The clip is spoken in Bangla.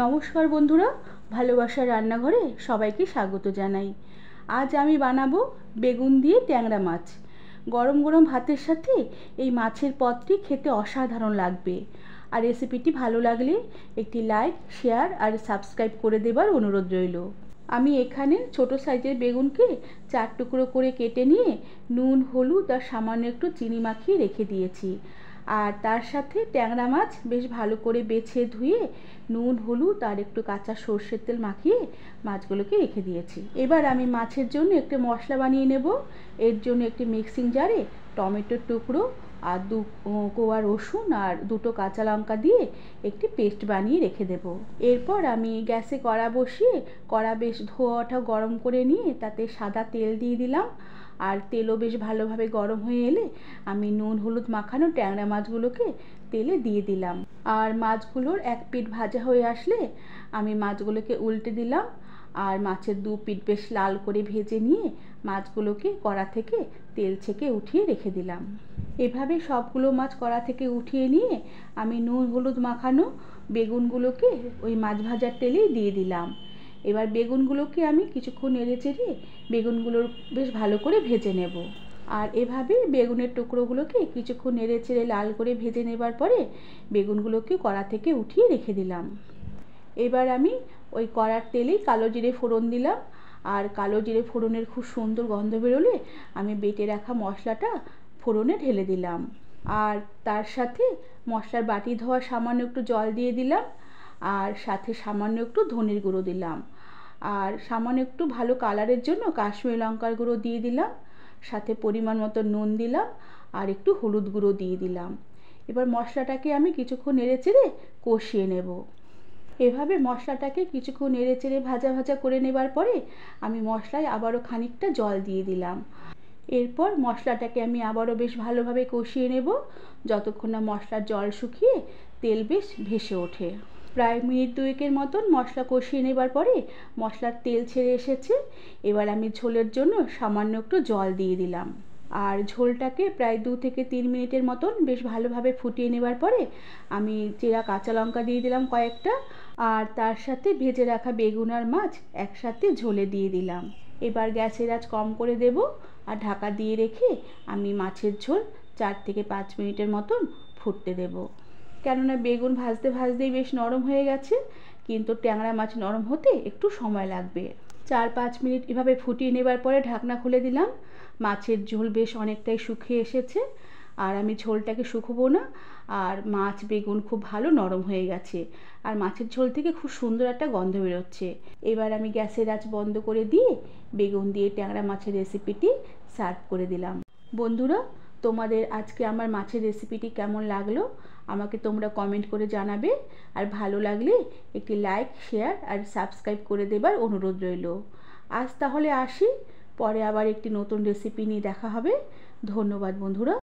নমস্কার বন্ধুরা, ভালোবাসার রান্নাঘরে সবাইকে স্বাগত জানাই। আজ আমি বানাবো বেগুন দিয়ে ট্যাংরা মাছ। গরম গরম ভাতের সাথে এই মাছের পদটি খেতে অসাধারণ লাগবে। আর রেসিপিটি ভালো লাগলে একটি লাইক, শেয়ার আর সাবস্ক্রাইব করে দেবার অনুরোধ রইল। আমি এখানে ছোট সাইজের বেগুনকে 4 টুকরো করে কেটে নিয়ে নুন, হলুদ আর সামান্য একটু চিনি মাখিয়ে রেখে দিয়েছি। আর তার সাথে ট্যাংরা মাছ বেশ ভালো করে বেছে ধুয়ে নুন, হলুদ আর একটু কাঁচা সর্ষের তেল মাখিয়ে মাছগুলোকে রেখে দিয়েছি। এবার আমি মাছের জন্য একটু মশলা বানিয়ে নেব। এর জন্য একটি মিক্সিং জারে টমেটোর টুকরো আর 2 কোয়া রসুন আর 2টো কাঁচা লঙ্কা দিয়ে একটি পেস্ট বানিয়ে রেখে দেব। এরপর আমি গ্যাসে কড়া বসিয়ে কড়া বেশ ধোয়াটা গরম করে নিয়ে তাতে সাদা তেল দিয়ে দিলাম। আর তেলও বেশ ভালোভাবে গরম হয়ে এলে আমি নুন হলুদ মাখানো ট্যাংরা মাছগুলোকে তেলে দিয়ে দিলাম। আর মাছগুলোর এক পিঠ ভাজা হয়ে আসলে আমি মাছগুলোকে উল্টে দিলাম। আর মাছের 2 পিঠ বেশ লাল করে ভেজে নিয়ে মাছগুলোকে কড়া থেকে তেল ছেঁকে উঠিয়ে রেখে দিলাম। এভাবে সবগুলো মাছ কড়া থেকে উঠিয়ে নিয়ে আমি নুন হলুদ মাখানো বেগুনগুলোকে ওই মাছ ভাজার তেলেই দিয়ে দিলাম। এবার বেগুনগুলোকে আমি কিছুক্ষণ নেড়ে চেড়ে বেগুনগুলোর বেশ ভালো করে ভেজে নেব। আর এভাবে বেগুনের টুকরোগুলোকে কিছুক্ষণ নেড়ে চেড়ে লাল করে ভেজে নেবার পরে বেগুনগুলোকে কড়া থেকে উঠিয়ে রেখে দিলাম। এবার আমি ওই কড়ার তেলেই কালো জিরে ফোড়ন দিলাম। আর কালো জিরে ফোড়নের খুব সুন্দর গন্ধ বেরোলে আমি বেটে রাখা মশলাটা ফোড়নে ঢেলে দিলাম। আর তার সাথে মশলার বাটি ধোয়া সামান্য একটু জল দিয়ে দিলাম। আর সাথে সামান্য একটু ধনের গুঁড়ো দিলাম। আর সামান্য একটু ভালো কালারের জন্য কাশ্মীরি লঙ্কার গুঁড়ো দিয়ে দিলাম। সাথে পরিমাণ মতো নুন দিলাম আর একটু হলুদ গুঁড়ো দিয়ে দিলাম। এবার মশলাটাকে আমি কিছুক্ষণ নেড়ে চেড়ে কষিয়ে নেব। এভাবে মশলাটাকে কিছুক্ষণ নেড়ে চেড়ে ভাজা ভাজা করে নেবার পরে আমি মশলায় আবারও খানিকটা জল দিয়ে দিলাম। এরপর মশলাটাকে আমি আবারও বেশ ভালোভাবে কষিয়ে নেব যতক্ষণ না মশলার জল শুকিয়ে তেল বেশ ভেসে ওঠে। প্রায় মিনিট 2 মতন মশলা কষিয়ে নেবার পরে মশলার তেল ছেড়ে এসেছে। এবার আমি ঝোলের জন্য সামান্য একটু জল দিয়ে দিলাম। আর ঝোলটাকে প্রায় 2 থেকে 3 মিনিটের মতন বেশ ভালোভাবে ফুটিয়ে নেবার পরে আমি চেরা কাঁচা লঙ্কা দিয়ে দিলাম কয়েকটা। আর তার সাথে ভেজে রাখা বেগুন আর মাছ একসাথে ঝোলে দিয়ে দিলাম। এবার গ্যাসের আঁচ কম করে দেব আর ঢাকা দিয়ে রেখে আমি মাছের ঝোল 4 থেকে 5 মিনিটের মতন ফুটতে দেব। কেননা বেগুন ভাজতে ভাজতেই বেশ নরম হয়ে গেছে, কিন্তু ট্যাংরা মাছ নরম হতে একটু সময় লাগবে। 4-5 মিনিট এভাবে ফুটিয়ে নেবার পরে ঢাকনা খুলে দিলাম। মাছের ঝোল বেশ অনেকটাই শুকিয়ে এসেছে। আর আমি ঝোলটাকে শুকোবো না। আর মাছ বেগুন খুব ভালো নরম হয়ে গেছে। আর মাছের ঝোল থেকে খুব সুন্দর একটা গন্ধ বেরোচ্ছে। এবার আমি গ্যাসের আঁচ বন্ধ করে দিয়ে বেগুন দিয়ে ট্যাংরা মাছের রেসিপিটি সার্ভ করে দিলাম। বন্ধুরা, তোমাদের আজকে আমার মাছের রেসিপিটি কেমন লাগলো আমাকে তোমরা কমেন্ট করে জানাবে। আর ভালো লাগলে একটি লাইক, শেয়ার আর সাবস্ক্রাইব করে দেবার অনুরোধ রইল। আজ তাহলে আসি, পরে আবার একটি নতুন রেসিপি নিয়ে দেখা হবে। ধন্যবাদ বন্ধুরা।